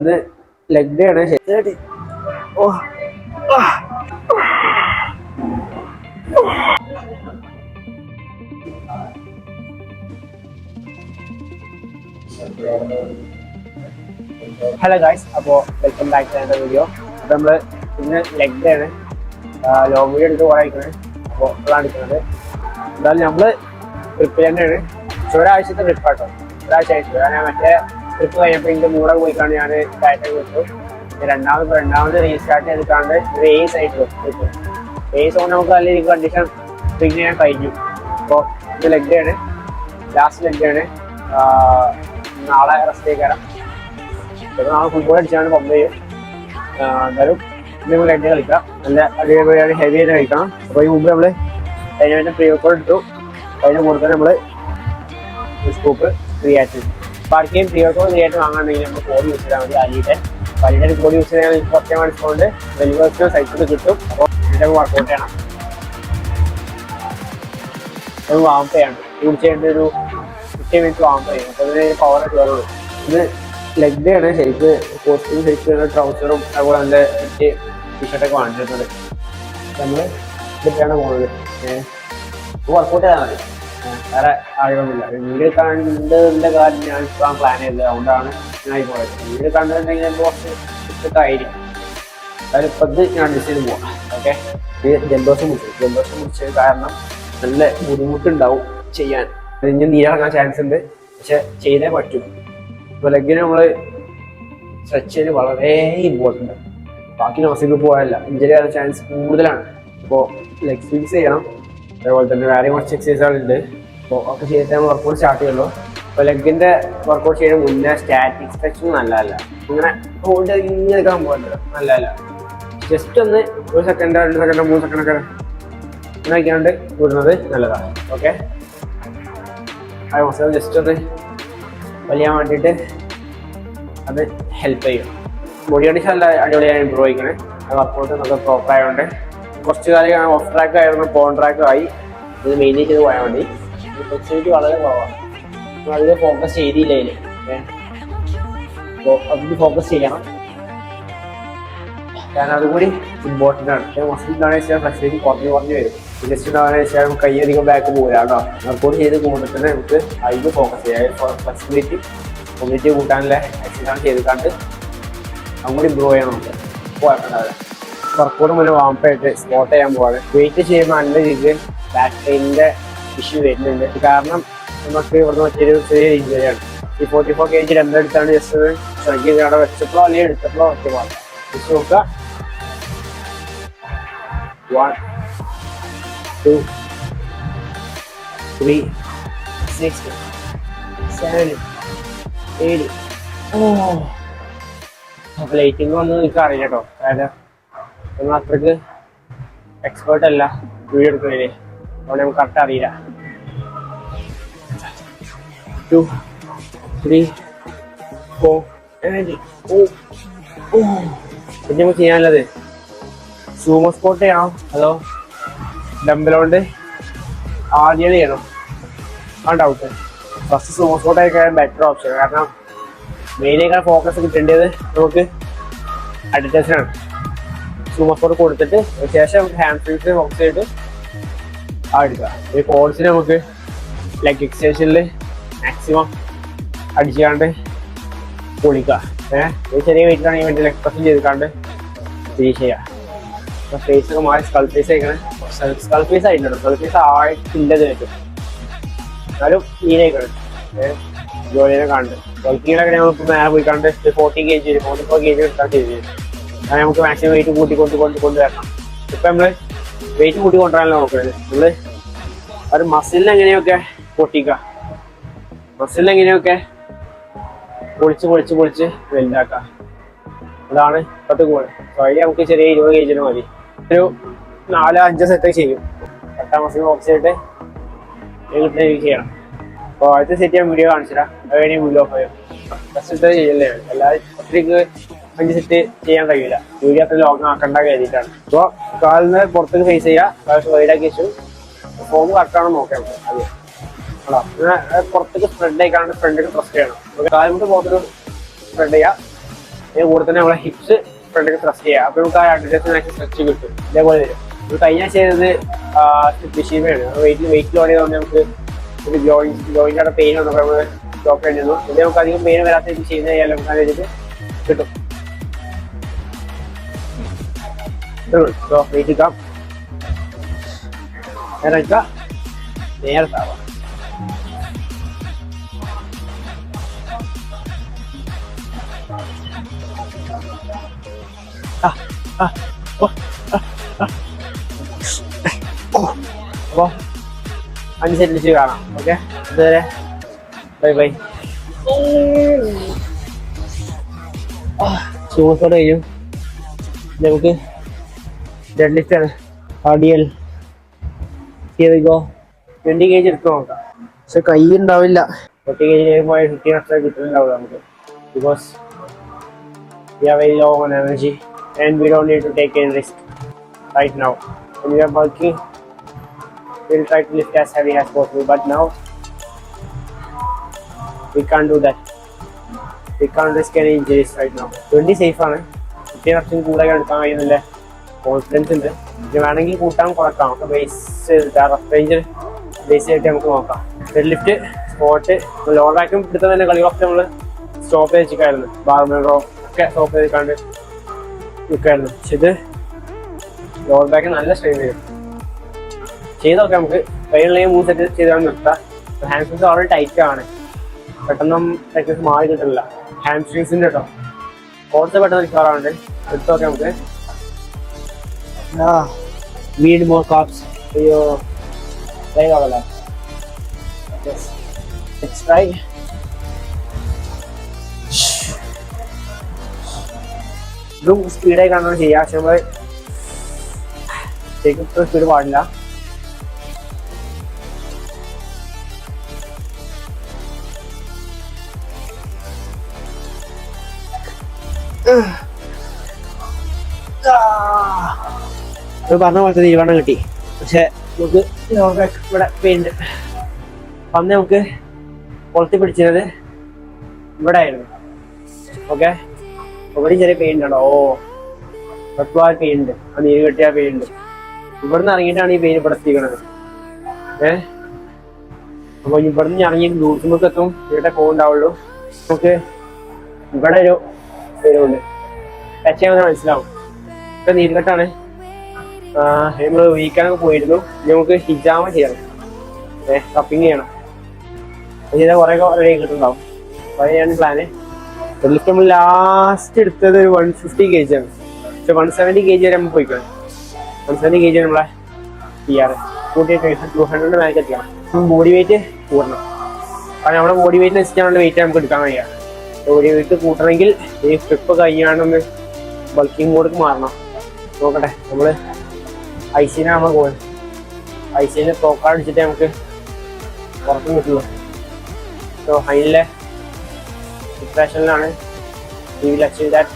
ഇത് leg day ആണ്. ശരി. ഓ ഹലോ ഗൈസ്, അപ്പോൾ വെൽക്കം ബാക്ക് ടു എൻ്റെ വീഡിയോ. അപ്പോൾ നമ്മൾ ഇന്ന് ലെഗ് ഡേ ആണ്. ലോങ് വീഡിയോ എടുത്ത് കുറേ അയക്കുന്നത്. അപ്പോൾ അതാണ് എടുക്കുന്നത്. എന്തായാലും നമ്മൾ ട്രിപ്പ് തന്നെയാണ്. ഒരാഴ്ചത്തെ ട്രിപ്പാട്ടോ. ഒരാഴ്ച അയച്ചു. ഞാൻ മറ്റേ ട്രിപ്പ് കഴിഞ്ഞപ്പോൾ എൻ്റെ മൂടെ പോയിക്കാണ്ട് ഞാൻ ഡയറ്റ് വിട്ടു. രണ്ടാമത് റീസ്റ്റാർട്ട് ചെയ്തിട്ടാണ്ട് ഒരു ഏസ് ആയിട്ട് ട്രിപ്പ്. ഏസ് കൊണ്ട് നമുക്ക് നല്ല രീതിക്ക് കണ്ടീഷൻ സ്പ്രിങ് ചെയ്യാൻ കഴിഞ്ഞു. അപ്പോൾ ഇത് ലെഗ് ഡേ ആണ്, ലാസ്റ്റ് ലെഗ് ഡേ ആണ്. നാളെ റെസ്റ്റ് ചെയ്യിക്കാരം. ചിലപ്പോൾ നാളെ ഫുട്ബോൾ അടിച്ചാണ് പമ്പ് ചെയ്യും. എന്തായാലും നമ്മൾ ലെഗ് ഡേ കളിക്കാം. നല്ല അടിപൊളിയാണ്, ഹെവി ആയിട്ട് കഴിക്കണം. അപ്പോൾ ഈ മുമ്പ് നമ്മൾ കഴിഞ്ഞ പ്രീ വർക്കൗട്ട് എടുത്തു. അതിന് കൂടുതൽ നമ്മൾ സ്കൂപ്പ് ക്രിയാറ്റിൻ. അപ്പോൾ ആർക്കെയും പ്രീ വർക്കൗട്ട് ക്രിയാറ്റിൻ വാങ്ങാണെങ്കിൽ നമ്മൾ കോഡ് യൂസ് ചെയ്താൽ മതി. അലീറ്റൻ കോഡ് യൂസ് ചെയ്താൽ നിങ്ങൾക്ക് 10 ഡിസ്കൗണ്ട് വെൽവേഴ്സിനും സൈറ്റിൽ കിട്ടും. അപ്പോൾ ഇതിൻ്റെ വർക്കൗട്ട് ചെയ്യണം. അത് വാമ്പ് ചെയ്യണം. തീർച്ചയായിട്ടും ഒരു 50 മിനിറ്റ് വാമ്പ് ചെയ്യണം. അപ്പോൾ അതിന് പവർ കയറുള്ളൂ. ഇത് ലെഗ് ഡേ ആണ്. ശരിക്ക് കോസ്റ്റ്യൂം ശരിക്കും ട്രൗസറും അതുപോലെ നല്ല ടീഷർട്ടൊക്കെ വാങ്ങിച്ചിട്ടുണ്ട്. നമ്മൾ ഇതൊക്കെയാണ് പോകുന്നത്. വർക്കൗട്ട് ചെയ്താൽ മതി, വേറെ ആളുകളൊന്നുമില്ല. വീഡിയോ കണ്ടതിൻ്റെ കാര്യം ഞാൻ ഇപ്പോൾ പ്ലാൻ ചെയ്തത്, അതുകൊണ്ടാണ് ഞാൻ ഈ പോയത്. വീഡിയോ കണ്ടിട്ടുണ്ടെങ്കിൽ എനിക്ക് കുറച്ച് ഇഷ്ടത്തായിരിക്കും. അതായത് ഇപ്പം ഇത് ഞാൻ അഡ്ജസ്റ്റ് ചെയ്ത് പോവാം. ഓക്കെ, ഇത് ജലദോഷം മുടിച്ചത് കാരണം നല്ല ബുദ്ധിമുട്ടുണ്ടാവും ചെയ്യാൻ. ഇനി നീരിറങ്ങാൻ ചാൻസ് ഉണ്ട്, പക്ഷെ ചെയ്തേ പറ്റും. ഇപ്പോൾ ലെഗിന് നമ്മൾ സ്ട്രെച്ച് ചെയ്ത് വളരെ ഇമ്പോർട്ടൻ്റ്. ബാക്കി മസിൽ പോയല്ല, ഇഞ്ചറി ആകാൻ ചാൻസ് കൂടുതലാണ്. അപ്പോൾ ലെഗ് ഫിക്സ് ചെയ്യണം. അതേപോലെ തന്നെ വേറെ കുറച്ച് എക്സസൈസുകളുണ്ട്. അപ്പോൾ ഒക്കെ ചെയ്തിട്ട് നമ്മൾ വർക്കൗട്ട് സ്റ്റാർട്ട് ചെയ്യുള്ളൂ. അപ്പോൾ ലെഗിൻ്റെ വർക്കൗട്ട് ചെയ്യുന്ന മുന്നേ സ്റ്റാറ്റിക് സ്ട്രെച്ചിങ് നല്ലതല്ല. ഇങ്ങനെ ഹോൾഡ് ഇങ്ങനെ എടുക്കാൻ പോകണ്ടല്ലോ, നല്ലതല്ല. ജസ്റ്റ് ഒന്ന് 1 സെക്കൻഡ് 2 സെക്കൻഡ് 3 സെക്കൻഡൊക്കെ ഇങ്ങനെ വയ്ക്കാണ്ട് വിടുന്നത് നല്ലതാണ്. ഓക്കെ, ആ മസിൽ ജസ്റ്റ് ഒന്ന് വലിയാൻ വേണ്ടിയിട്ട് അത് ഹെൽപ്പ് ചെയ്യും. ബോഡി കണ്ടീഷൻ നല്ല അടിപൊളിയായി ഇമ്പ്രൂവ് ആയിക്കണേ. ആ വർക്കൗട്ട് നമുക്ക് പ്രോപ്പർ ആയതുകൊണ്ട് കുറച്ച് കാലം ഓഫ് ട്രാക്ക് ആയിരുന്നു, ഓൺ ട്രാക്ക് ആയി. ഇത് മെയിൻറ്റെയിൻ ചെയ്ത് പോയാൽ മതി. ഫ്ലെക്സിബിലിറ്റി വളരെ കുറവാണ്. അതിൽ ഫോക്കസ് ചെയ്തില്ല അതിൽ. അപ്പോൾ അതിൽ ഫോക്കസ് ചെയ്യണം, കാരണം അതുകൂടി ഇമ്പോർട്ടൻ്റ് ആണ്. പക്ഷേ മസിൽ ഉണ്ടാകുന്ന വെച്ചാൽ ഫ്ലെക്സിബിലിറ്റി കുറഞ്ഞ് വരും. ജസ്റ്റ് ഉണ്ടാകുന്ന വെച്ചാൽ കൈ അധികം ബാക്ക് പോകില്ല കേട്ടോ. വർക്കൗട്ട് ചെയ്ത് പോകുമ്പോൾ തന്നെ നമുക്ക് അതിൽ ഫോക്കസ് ചെയ്യാം. ഫ്ലെക്സിബിലിറ്റി മൊബിലിറ്റി കൂട്ടാനുള്ള എക്സസൈസാണ് ചെയ്തിട്ടാണ്ട് അങ്ങോട്ട് ഇമ്പ്രൂവ് ചെയ്യണം. നമുക്ക് കുഴപ്പമുണ്ടാവില്ല. വർക്കൗട്ട് മുന്നേ വാമ്പായിട്ട് സ്പോട്ട് ചെയ്യാൻ പോവാണ്. വെയിറ്റ് ചെയ്യുമ്പോൾ നല്ല രീതിയിൽ ബാക്ക് പെയിനിൻ്റെ ഇഷ്യൂ വരുന്നുണ്ട്. കാരണം നമുക്ക് ഇവിടുന്ന് മറ്റൊരു ചെറിയ ഇഞ്ചറിയാണ്. ഈ 44 kg രണ്ടെടുത്താണ് ജസ്റ്റ് ശ്രദ്ധ ചെയ്ത് അവിടെ വെച്ചപ്പോഴോ അല്ലെങ്കിൽ എടുത്തപ്പോഴോ ഒക്കെ പാടില്ല. ജസ്റ്റ് നോക്കുക. 1 2 3 6 7 8. അപ്പോൾ ലൈറ്റിംഗ് ഒന്നും എനിക്ക് അറിയില്ല കേട്ടോ. അതായത് നമ്മൾ അത്രയ്ക്ക് എക്സ്പേർട്ട് അല്ല വീഡിയോ എടുക്കുന്നതിന്, അതുകൊണ്ട് നമുക്ക് കറക്റ്റ് അറിയില്ല. 2 3 4 5. പിന്നെ നമുക്ക് ചെയ്യാനുള്ളത് സൂമോ സ്ക്വാട്ട് ചെയ്യണോ അതോ ഡംബലോണ്ട് ആദ്യം ചെയ്യണം? ആ ഡൗട്ട്. ഫസ്റ്റ് സൂമോ സ്ക്വാട്ട് ആയിരിക്കാൻ ബെറ്റർ ഓപ്ഷൻ. കാരണം മെയിനേക്കാൾ ഫോക്കസ് കിട്ടേണ്ടത് നമുക്ക് അഡിറ്റേഷനാണ്. സൂമോ സ്ക്വാട്ട് കൊടുത്തിട്ട് ശേഷം ഹാൻഡ് ഫ്രീസ് ഫോക്കസ് ചെയ്തിട്ട് എടുക്കുക. ഈ കോഴ്സിന് നമുക്ക് ലെഗ് എക്സ്റ്റൻഷനിൽ മാക്സിമം അടിച്ചാണ്ട് പൊളിക്കുക. ചെറിയ വെയിറ്റിലാണെങ്കിൽ വേണ്ടി ലെഗ് പ്രസ് ചെയ്തിട്ടാണ്ട് ഫിനിഷ് ചെയ്യുക. അപ്പോൾ ഫേസ് ഒക്കെ മാറി സ്കൾ ഫേസ് ആയിക്കണം. സ്കൾ ഫേസ് ആയിട്ടുണ്ടോ? സ്കൾ ഫേസ് ആയിട്ടില്ലത് പറ്റും, എന്നാലും ക്ലീനായിക്കണം. ജോലിനെ കാണുന്നത് ബൾക്കിങ്ങിലൊക്കെ നമുക്ക് നേരെ പോയി കണ്ട് 40 kg 44 kg എടുത്താൽ ചെയ്ത് അത് നമുക്ക് മാക്സിമം വെയിറ്റ് കൊണ്ടുവരണം. ഇപ്പം നമ്മൾ വെയിറ്റ് കൂട്ടി കൊണ്ടുവരാനല്ലോ നോക്കുന്നത്. നമ്മൾ ഒരു മസിലിനെ എങ്ങനെയൊക്കെ പൊട്ടിക്കുക, മസിലിനെ എങ്ങനെയൊക്കെ പൊളിച്ച് വലുതാക്കുക, അതാണ് ഇപ്പോഴത്തെ ഗോൾ. സോ അതിൽ നമുക്ക് ചെറിയ 20 kg മതി. ഒരു 4-5 സെറ്റ് ചെയ്യും. 8 മസിൽ ഫോക്കസ് ചെയ്തിട്ട് ചെയ്യണം. അപ്പോൾ ആദ്യത്തെ സെറ്റ് ഞാൻ വീഡിയോ കാണിച്ചില്ല, അത് കഴിഞ്ഞ് വീഡിയോ ഓഫ് ചെയ്യും. ഫസ്റ്റ് ചെയ്യല്ലേ, എല്ലാവരും ഒത്തിരിക്ക് 5 സെറ്റ് ചെയ്യാൻ കഴിയില്ല. വീഡിയോ അത്ര ലോങ് ആക്കേണ്ട കരുതിയിട്ടാണ്. അപ്പോൾ കാലിന് പുറത്തേക്ക് ഫേസ് ചെയ്യുക, വൈഡാക്കി വെച്ചു ഫോം കറക്റ്റാണെന്ന് നോക്കാം. അത് പുറത്തേക്ക് സ്പ്രെഡ് ആയിക്കാണ്ട് ഫ്രണ്ടിൽ പ്രസ് ചെയ്യണം. കാലുകൊണ്ട് പുറത്തേക്ക് സ്പ്രെഡ് ചെയ്യുക, അതിന് കൂടെ തന്നെ നമ്മളെ ഹിപ്സ് ഫ്രണ്ടിലേക്ക് സ്ട്രെച്ച് ചെയ്യുക. അപ്പോൾ നമുക്ക് ആ അഡ്ജസ്റ്റ്മെന്റ് സ്ട്രെച്ച് കിട്ടും. ഇതേപോലെ വരും. ഇത് കഴിഞ്ഞാൽ ചെയ്തത് മെഷീനാണ്. വെയിറ്റ് ലോഡ് ചെയ്തുകൊണ്ട് നമുക്ക് ഒരു ജോയിൻ്റെ പെയിൻ വന്നപ്പോൾ നമ്മൾ സ്റ്റോപ്പ് ചെയ്തിരുന്നു. ഇത് നമുക്ക് അധികം പെയിൻ വരാത്ത രീതി ചെയ്യുന്ന കഴിഞ്ഞാൽ നമുക്ക് അതിലേക്ക് കിട്ടും. വെയിറ്റ് എടുക്കാം, നേരെ വെക്കാം, നേരത്താവാം. അപ്പോൾ 5 സെറ്റ് കാണാം. ഓക്കെ, അതുവരെ ബൈ ബൈ. ഷൂസോടെ കഴിഞ്ഞു. നമുക്ക് ഡെഡ് ലിഫ്റ്റ് ആണ്. RDL 20 kg എടുത്ത് നോക്കാം. പക്ഷെ കൈ ഉണ്ടാവില്ല. 40 kg 15 അത്ര കിട്ടുന്നുണ്ടാവില്ല നമുക്ക്. Because we are very low on energy and we don't need to take any risk right now. When we are bulking, we'll try to lift as heavy as possible, but now we can't do that. We can't risk any injuries right now. 20 safe ആണ്. 15 കൂടുതൽ എടുക്കാൻ കഴിയുന്നില്ല. Confidence ഉണ്ട്. ഇത് വേണമെങ്കിൽ കൂട്ടാൻ കുറക്കാം. നമുക്ക് base rough range base ആയിട്ട് നമുക്ക് നോക്കാം. ഡെഡ് ലിഫ്റ്റ്, സ്ക്വാട്ട്, ലോവർ ബാക്കും എടുത്ത തന്നെ കളികളൊക്കെ നമ്മൾ സ്റ്റോപ്പ് ചെയ്ത് വെച്ചിട്ടായിരുന്നു. ബാർബറോ ഒക്കെ സ്റ്റോപ്പ് ചെയ്തിട്ടാണ്ട് നിൽക്കായിരുന്നു. പക്ഷെ ഇത് ലോവർ ബാക്ക് നല്ല സ്ട്രെയിൻ വരും. ചെയ്തൊക്കെ നമുക്ക് കയ്യിലുണ്ടെങ്കിൽ 3 സെറ്റ് ചെയ്താണ് നിർത്താം. ഹാൻഡ്സ്ട്രിങ്സ് വളരെ ടൈറ്റ് ആണ്. പെട്ടെന്ന് ടെക്നിക്സ് മാറി കിട്ടില്ല. ഹാൻഡ്സ്ട്രിങ്സിൻ്റെ കേട്ടോ കുറച്ച് പെട്ടെന്ന് റിക്കവറാവുന്നുണ്ട്. എടുത്തൊക്കെ നമുക്ക് we need more carbs for your leg over there. Yes, let's try. ഇതും സ്പീഡായി കാണാൻ ചെയ്യാം. പക്ഷെ നമ്മൾ ശരിക്കും ഇത്ര സ്പീഡ് പാടില്ല. പറഞ്ഞ പോലത്തെ തീരുമാനം കിട്ടി. പക്ഷെ നമുക്ക് ഇവിടെ പെയിൻ ഉണ്ട്. അന്ന് നമുക്ക് കൊളുത്തി പിടിച്ചിരുന്നത് ഇവിടെ ആയിരുന്നു. ഓക്കെ, ഇവിടെ ചെറിയ പെയിൻ ഉണ്ടോ? ഒരുപാട് പെയിൻ ഉണ്ട്. ആ നീര് കെട്ടിയ പെയിൻ ഉണ്ട്. ഇവിടുന്ന് ഇറങ്ങിയിട്ടാണ് ഈ പെയിൻ ഇവിടെ എത്തിക്കണത്. അപ്പൊ ഇവിടുന്ന് ഇറങ്ങി ഗ്ലൂസിമൊക്കെ എത്തും. ഇവിടെ പോകുന്നുണ്ടാവുള്ളൂ. നമുക്ക് ഇവിടെ ഒരു പേരുണ്ട്. ടച്ച് ചെയ്യാൻ മനസ്സിലാവും. ഇപ്പൊ നീരുകെട്ടാണ്. നമ്മൾ വീക്കാനൊക്കെ പോയിരുന്നു. നമുക്ക് ഹിജാമ ചെയ്യണം, കപ്പിങ് ചെയ്യണം. ചെയ്താൽ കുറെ റെഡി കിട്ടുന്നുണ്ടാവും. അതാണ് പ്ലാന്. ലിഫ്റ്റ് നമ്മൾ ലാസ്റ്റ് എടുത്തത് ഒരു 150 kg ആണ്. പക്ഷെ 170 kg വരെ നമ്മൾ പോയിക്കണം. 170 kg നമ്മളെ PR കൂട്ടിയിട്ട് 200 മേലേക്ക് എത്തിക്കണം. ബോഡി വെയിറ്റ് കൂടണം. കാരണം നമ്മുടെ ബോഡി വെയിറ്റിനനുസരിച്ചാണ് വെയിറ്റ് നമുക്ക് എടുക്കാൻ കഴിയുക. ബോഡി വെയിറ്റ് കൂട്ടണമെങ്കിൽ ഈ ട്രിപ്പ് കഴിഞ്ഞാണൊന്ന് ബൾക്കിംഗ് മോഡ്ക്ക് മാറണം. നോക്കട്ടെ, നമ്മൾ ഐസിനാണ് നമ്മൾ പോകുന്നത്. ഐസിന് പ്രോക്കാർഡ് അടിച്ചിട്ട് നമുക്ക് പുറത്തും കിട്ടുള്ളൂ. സോ അതിലെ ഡിപ്രഷനിലാണ് ഈ ലക്ഷ്യം.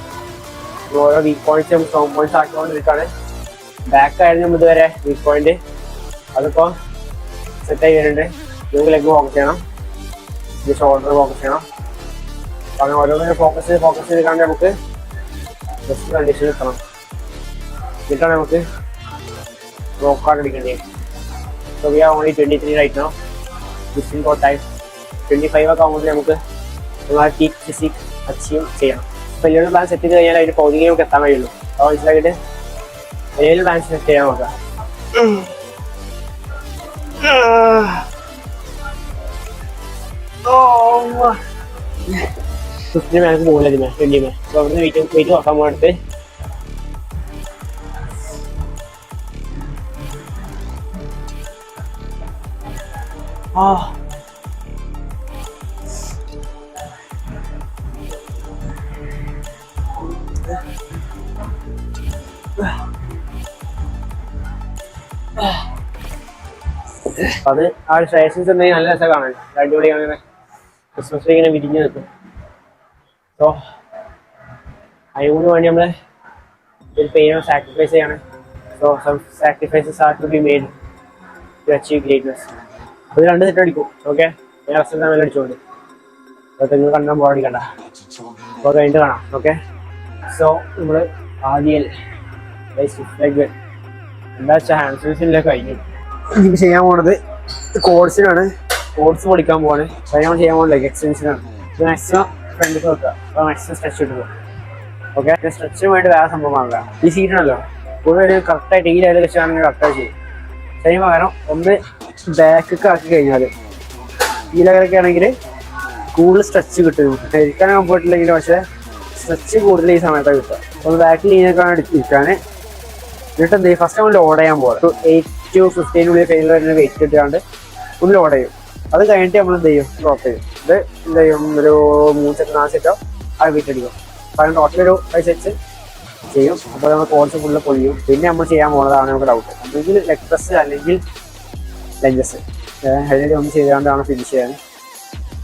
ഓരോ വീക്ക് പോയിന്റ്സ് നമ്മൾ സ്ട്രോങ് പോയിന്റ്സ് ആക്കിക്കൊണ്ടിരിക്കുകയാണ്. ബാക്ക് ആയിരുന്നു നമ്മൾ ഇതുവരെ വീക്ക് പോയിന്റ്. അതിപ്പോൾ സെറ്റായി വരുന്നുണ്ട്. നമുക്ക് ലെഗ് ഫോക്കസ് ചെയ്യണം, ഇത് ഷോൾഡർ ഫോക്കസ് ചെയ്യണം. അങ്ങനെ ഓരോന്നിനും ഫോക്കസ് ചെയ്തിട്ടാണ് നമുക്ക് ബെസ്റ്റ് കണ്ടീഷനിൽ എത്തണം. എന്നിട്ടാണ് നമുക്ക് നോക്കാണ്ട് അടിക്കേണ്ടി. So we are only 23 right now. Within four time 25 ഒക്കെ ആകുമ്പോൾ നമുക്ക് നമ്മളെ പീക്ക് ഫിസിക് അച്ചീവ് ചെയ്യണം. അപ്പോൾ വലിയൊരു പ്ലാൻ സെറ്റ് ചെയ്ത് കഴിഞ്ഞാൽ അതിൻ്റെ പൗതികയും നമുക്ക് എത്താൻ കഴിയുള്ളൂ. അപ്പോൾ മനസ്സിലാക്കിയിട്ട് വലിയൊരു പ്ലാൻ സെറ്റ് ചെയ്യാൻ നോക്കാം. ഫിഫ്റ്റിന് മേലേക്ക് പോകില്ല ഇതിന് 20 അപ്പോൾ അവിടുന്ന് വെയിറ്റ് നോക്കാൻ പോകട്ടെ. അത് ആ ഒരു സ്റ്റേഷൻസ് ഉണ്ടെങ്കിൽ നല്ല രസം കാണാൻ. അടിപൊളിയാണ്. ഇങ്ങനെ ക്രിസ്മസ് ട്രീ ഇങ്ങനെ വിരിഞ്ഞ് നിൽക്കും. സോ അതിന് വേണ്ടി നമ്മൾ ഒരു പെയിൻ സാക്രിഫൈസ് ചെയ്യാണ്. So some sacrifices are to be made to achieve greatness. അത് 2 സെറ്റ് അടിക്കും. ഓക്കെ, റെസ്റ്റ് നല്ല അടിച്ചുകൊണ്ട്. അപ്പോൾ നിങ്ങൾ കണ്ടാൽ ബോഡി കണ്ട. അപ്പോൾ കഴിഞ്ഞിട്ട് കാണാം. ഓക്കെ. സോ നമ്മൾ ആദ്യം ലെഗ് എന്താ വെച്ചാൽ ഹാൻഡ്സിലെ കഴിഞ്ഞു. എനിക്ക് ചെയ്യാൻ പോണത് കോഡ്സിനാണ്. കോഡ്സ് പൊളിക്കാൻ പോവാണ്. നമ്മൾ ചെയ്യാൻ പോകുന്നത് ലെഗ് എക്സ്റ്റൻഷനാണ്. ഇത് മാക്സിമം ഫ്രണ്ടിൽ വെക്കുക. അപ്പോൾ മാക്സിമം സ്ട്രെച്ച് ഇട്ടുക. ഓക്കെ, സ്ട്രെച്ചിന് വേണ്ടി വേറെ സംഭവമാണല്ലോ. ഈ സീറ്റാണല്ലോ കൂടുതൽ കറക്റ്റായിട്ട് ഈ ലെവലിൽ വെച്ചാണെങ്കിൽ കറക്റ്റായിട്ട് ചെയ്യും. ശരി, പകരം ഒന്ന് ബാക്കൊക്കെ ആക്കി കഴിഞ്ഞാൽ ഈ ലെവലൊക്കെ ആണെങ്കിൽ കൂടുതൽ സ്ട്രെച്ച് കിട്ടും. ഇരിക്കാൻ കംഫർട്ടില്ലെങ്കിൽ പക്ഷേ സ്ട്രെച്ച് കൂടുതൽ ഈ സമയത്താണ് കിട്ടുക. ഒന്ന് ബാക്കിൽ ഇതിനൊക്കെയാണ് ഇരിക്കാൻ. എന്നിട്ട് എന്ത് ചെയ്യും, ഫസ്റ്റ് നമ്മൾ ലോഡ് ചെയ്യാൻ പോകുക. 8 to 15 ഫെയിലറിന് വെയിറ്റ് ഇട്ടാണ്ട് ഒന്ന് ലോഡ് ചെയ്യും. അത് കഴിഞ്ഞിട്ട് നമ്മൾ എന്ത് ചെയ്യും, ഡ്രോപ്പ് ചെയ്യും. ഇത് എന്ത് ചെയ്യും, ഒരു 3 സെറ്റ് 4 സെറ്റോ അത് വെയിറ്റ് അടിക്കും. കാരണം ടോട്ടൽ ഒരു 5 സെറ്റ്സ് ചെയ്യും. അപ്പോൾ നമ്മൾ കോഴ്സ് ഫുള്ള് പൊളിയും. പിന്നെ നമ്മൾ ചെയ്യാൻ പോകുന്നതാണ് നമുക്ക് ഡൗട്ട്. അല്ലെങ്കിൽ ലെഗ് പ്രസ് അല്ലെങ്കിൽ ലഞ്ചസ് അതിൽ ഒന്ന് ചെയ്തുകൊണ്ടാണ് ഫിനിഷ് ചെയ്യാൻ.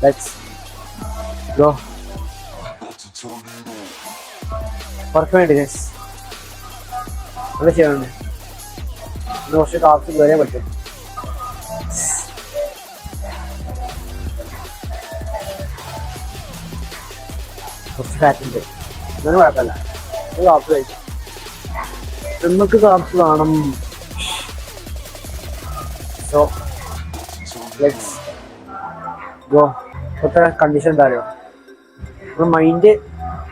Let's go. വർക്ക് വേണ്ടി അത് ചെയ്യാനുണ്ട്. കുറച്ച് കാർബ്സ് കയറിയാൻ പറ്റും. കുറച്ച് ഫാറ്റ് ഉണ്ട്, അങ്ങനെ കുഴപ്പമില്ല. കാർബ്സ് കഴിക്കും. നമുക്ക് കാർബ്സ് വേണം. So let's go. ഇപ്പോഴത്തെ കണ്ടീഷൻ എന്താ അറിയോ, നമ്മുടെ മൈൻഡ്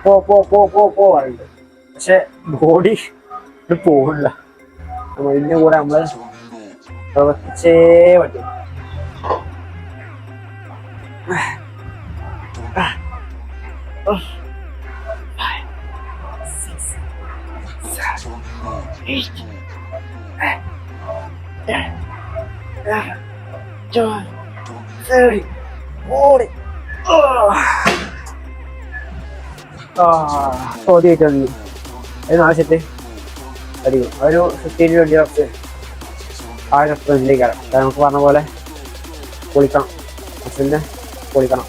പറയുന്നുണ്ട്, പക്ഷെ ബോഡി പോകില്ല. മൈൻഡിൻ്റെ കൂടെ നമ്മൾ പ്രവർത്തിച്ചേ പറ്റും. നാല് സെറ്റ് അടിക്കും. ഒരു 15-20 റെപ്സ് ആ റെപ്സിലേക്കാണ്. നമുക്ക് പറഞ്ഞ പോലെ പൊളിക്കണം, മസിലിനെ പൊളിക്കണം.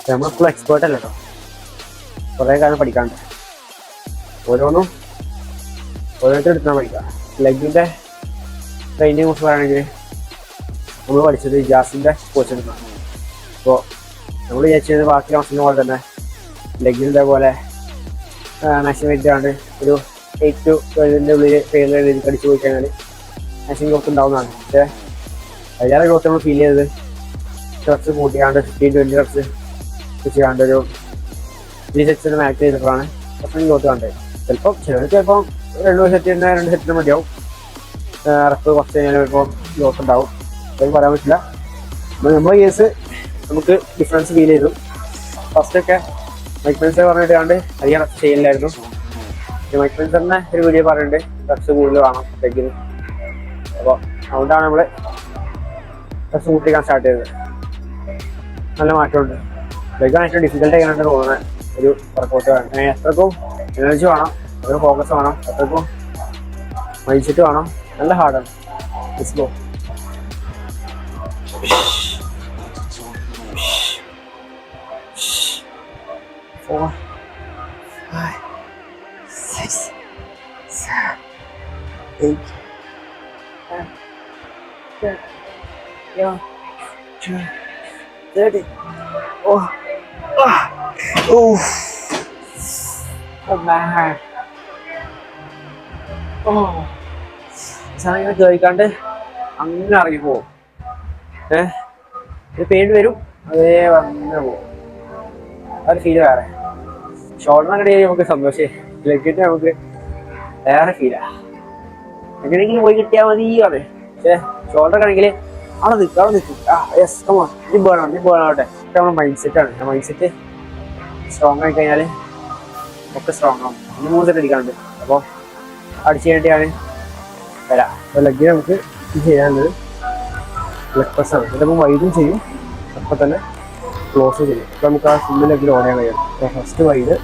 നമ്മൾ ഫുൾ എക്സ്പേർട്ട് അല്ല കേട്ടോ, കുറേ കാലം പഠിക്കാണ്ട്. ഓരോന്നും ഓരോരുത്തർ എടുത്താൽ പഠിക്കാം. ലെഗിൻ്റെ ട്രെയിനിങ് കുറിച്ച് പറയുകയാണെങ്കിൽ നമ്മൾ പഠിച്ചത് ജാസിൻ്റെ കോച്ച് എടുക്കണം. അപ്പോൾ നമ്മൾ വിചാരിച്ചത് ബാക്കി മസിലിനെ പോലെ തന്നെ ലെഗിന് ഇതേപോലെ മാക്സിമം വെയിറ്റാണ്ട് ഒരു 8 to 12 ഉള്ളിൽ ഫെയിലർ കടിച്ചു പോയി കഴിഞ്ഞാൽ മാക്സിമം ഗ്രോത്ത് ഉണ്ടാവുന്നതാണ്. പക്ഷേ അതിലേറെ ഗ്രോത്ത് നമ്മൾ ഫീൽ ചെയ്തത് റെപ്സ് കൂട്ടിയാണ്ട് 15-20 റെപ്സ് ചെയ്യാണ്ട് ഒരു 3 സെറ്റ്സിന് മാക്സ് ചെയ്തിട്ടാണ് കുറച്ചും ഗ്രോത്ത് കണ്ടത്. ചിലപ്പോൾ ചിലപ്പം 2 സെറ്റിന് മതിയാവും. റെപ്പ് കുറച്ച് കഴിഞ്ഞാൽ ചിലപ്പോൾ ഗ്രോത്ത് ഉണ്ടാവും, അതൊന്നും പറയാൻ പറ്റില്ല. നമ്മുടെ കേസ് നമുക്ക് ഡിഫറൻസ് ഫീൽ ചെയ്തു. ഫസ്റ്റൊക്കെ മൈക്ക് മെൻസർ പറഞ്ഞിട്ടാണ്ട് അധികം റെപ്സ് ചെയ്യില്ലായിരുന്നു. മൈക്ക് മെൻസറിനെ ഒരു വീഡിയോ പറയുന്നുണ്ട് റെപ്സ് കൂടുതൽ വേണം ലെഗിന്. അപ്പോൾ അതുകൊണ്ടാണ് നമ്മൾ റെപ്സ് കൂട്ടിക്കാൻ സ്റ്റാർട്ട് ചെയ്തത്. നല്ല മാറ്റമുണ്ട്. ലെഗാണ് ഏറ്റവും ഡിഫിക്കൽട്ട് ചെയ്യാനായിട്ട് തോന്നുന്നത് ഒരു വർക്കൗട്ട് വേണം. എത്രക്കും എനർജി വേണം, എത്ര ഫോക്കസ് വേണം, എത്രക്കും മൈൻഡ് സെറ്റ് വേണം. നല്ല ഹാർഡാണ്. Let's go. 4, 5, 6, 7, 8, 9, 10, 11, 12, 13. Oh man. സാധനം കേൾക്കാണ്ട് അങ്ങനെ ഇറങ്ങിപ്പോവും. ഇത് പേടി വരും, അതേ അങ്ങനെ പോകും. ആ ഒരു ഫീല് വേറെ. ഷോൾഡറിനൊക്കെ ഡെയിലി നമുക്ക് സന്തോഷം, ലെഗിട്ട് നമുക്ക് വേറെ ഫീലാണ്. എങ്ങനെയെങ്കിലും പോയി കിട്ടിയാൽ മതി ആണ്. പക്ഷേ ഷോൾഡർ ആണെങ്കിൽ അവിടെ നിൽക്കും. യെസ് കമോൺ, നീ ബേണാവട്ടെ. പക്ഷെ നമ്മുടെ മൈൻഡ് സെറ്റാണ്. മൈൻഡ് സെറ്റ് സ്ട്രോങ് ആയി കഴിഞ്ഞാൽ ഒക്കെ സ്ട്രോങ് ആവും. 3 സെറ്റ് അടിക്കാനുണ്ട്. അപ്പോൾ അടിച്ചു കഴിഞ്ഞിട്ടാണ് വരാം. അപ്പോൾ ലെഗിന് നമുക്ക് ഇത് ചെയ്യാനുള്ളത് ലെഗ് പ്രസ്സാണ്. ഇതിപ്പോൾ വൈഡും ചെയ്യും, അപ്പോൾ തന്നെ ക്ലോസ് ചെയ്യും. അപ്പോൾ നമുക്ക് ആ ഫുള്ള് ലെഗിൽ ഓടാൻ കഴിയും. അപ്പോൾ ഫസ്റ്റ് വൈഡ്,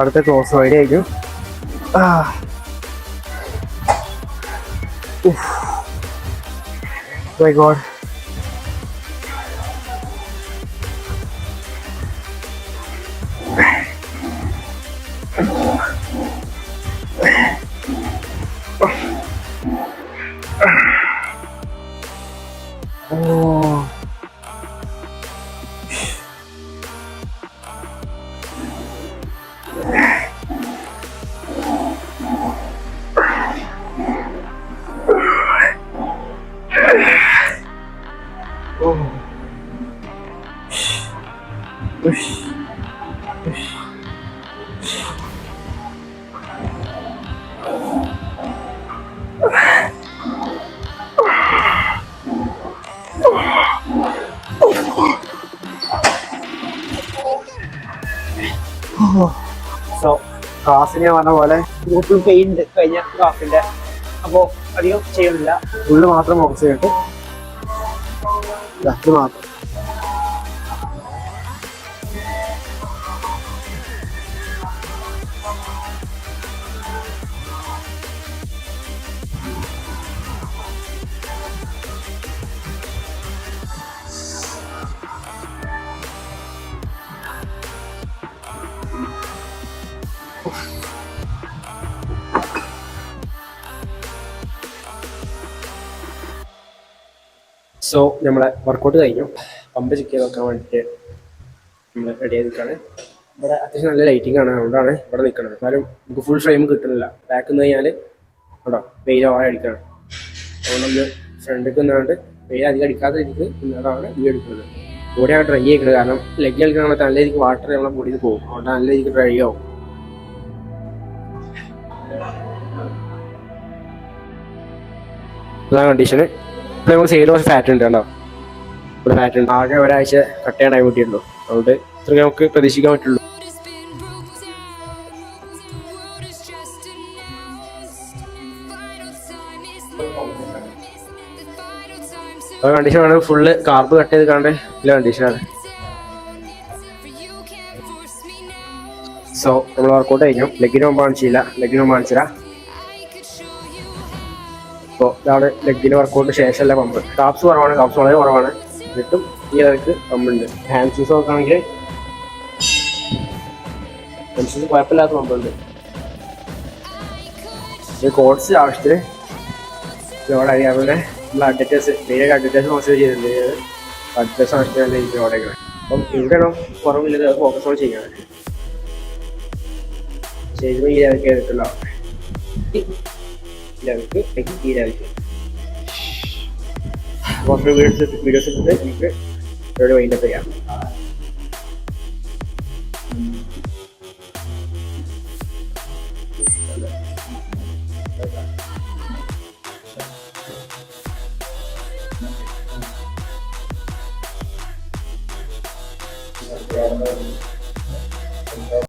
അടുത്ത ക്ലോസ് റൈഡ് ആയിരിക്കും. My God. സോ ക്ലാസ്സിന് ഞാൻ പറഞ്ഞ പോലെ ഗ്രൂപ്പിൽ പെയിൻ ഉണ്ട് കഴിഞ്ഞ ക്ലാസ്സിന്റെ, അപ്പോൾ അധികം ചെയ്യുന്നില്ല. ഫുള്ള് മാത്രം ഫോക്കസ് ചെയ്തിട്ട് ഇത് മാത്രം. സോ നമ്മളെ വർക്കൗട്ട് കഴിഞ്ഞു. പമ്പ് ചെക്ക് ചെയ്ത് വെക്കാൻ വേണ്ടിയിട്ട് നമ്മൾ റെഡി ആയി നിൽക്കുകയാണ്. ഇവിടെ അത്യാവശ്യം നല്ല ലൈറ്റിംഗ് ആണ്, അതുകൊണ്ടാണ് ഇവിടെ നിൽക്കുന്നത്. എന്നാലും നമുക്ക് ഫുൾ ഫ്രെയിം കിട്ടുന്നില്ല. ബാക്ക് നിന്ന് കഴിഞ്ഞാൽ കേട്ടോ വെയിൽ ഓവർ അടിക്കണം. അതുകൊണ്ട് നമ്മൾ ഫ്രണ്ടിൽ നിന്നുകൊണ്ട് വെയിൽ അധികം അടിക്കാത്ത രീതിക്ക് നിന്നാണ് വ്യൂ എടുക്കുന്നത്. ബോഡിയാണ് ഡ്രൈ ആക്കുന്നത്. കാരണം ലെഗ് കളിക്കാൻ നല്ല രീതിക്ക് വാട്ടർ നമ്മളെ ബോഡിയിൽ പോകും. അതുകൊണ്ട് നല്ല രീതിക്ക് ഡ്രൈ ആവും. അതാണ് കണ്ടീഷന്. ഇപ്പോൾ നമുക്ക് സൈഡിൽ കുറച്ച് ഫാറ്റ് ഉണ്ട് കേട്ടോ. ഇവിടെ ഫാറ്റ് ഉണ്ട്. ആകെ ഒരാഴ്ച കട്ട് ചെയ്യാൻ ടൈം കിട്ടിയിട്ടുള്ളൂ. അതുകൊണ്ട് ഇത്ര നമുക്ക് പ്രതീക്ഷിക്കാൻ പറ്റുള്ളൂ. കണ്ടീഷനാണ്. ഫുള്ള് കാർബ് കട്ട് ചെയ്ത് കാണേണ്ട ഇല്ല കണ്ടീഷനാണ്. സോ നമ്മൾ വർക്കൗട്ട് കഴിഞ്ഞു. ലെഗിന് മുമ്പ് കാണിച്ചില്ല. അപ്പോൾ ഇതാണ് ലെഗിന് വർക്കൗട്ട് ശേഷമല്ല പമ്പ്. കാപ്സ് കുറവാണ്, കാപ്സ് വളരെ കുറവാണ്. എന്നിട്ടും ഈ ഇടയ്ക്ക് പമ്പുണ്ട്. ഹാൻഡ്സീസ് നോക്കുകയാണെങ്കിൽ ഹാൻഡ്സീസ് കുഴപ്പമില്ലാത്ത പമ്പുണ്ട്. കോഡ്സ് ആവശ്യത്തിന് ലോഡ് അറിയാവുന്ന നമ്മൾ അഡ്വറ്റേഴ്സ് മെയിനായിട്ട് അഡ്വറ്റേഴ്സ് കോൺസെൻട്രേറ്റ് ചെയ്തിട്ടുണ്ട്. അഡ്വറ്റേഴ്സ് ആവശ്യത്തിന് നല്ല രീതിയിൽ ലോഡായിരിക്കണം. അപ്പം എവിടെയാണോ കുറവില്ലത് അത് ഫോക്കസ് ഓൺ ചെയ്യണം. ചെയ്യുമ്പോൾ ഈ ലെവലിൽ കയറിയിട്ടുള്ള ലെവലിക്ക് ഈ ലെവലിക്ക് കുറച്ച് വീഡിയോസ് ഇട്ടിട്ട് എനിക്ക് ഇവിടെ വൈൻഡപ്പ് ചെയ്യാം. Yeah.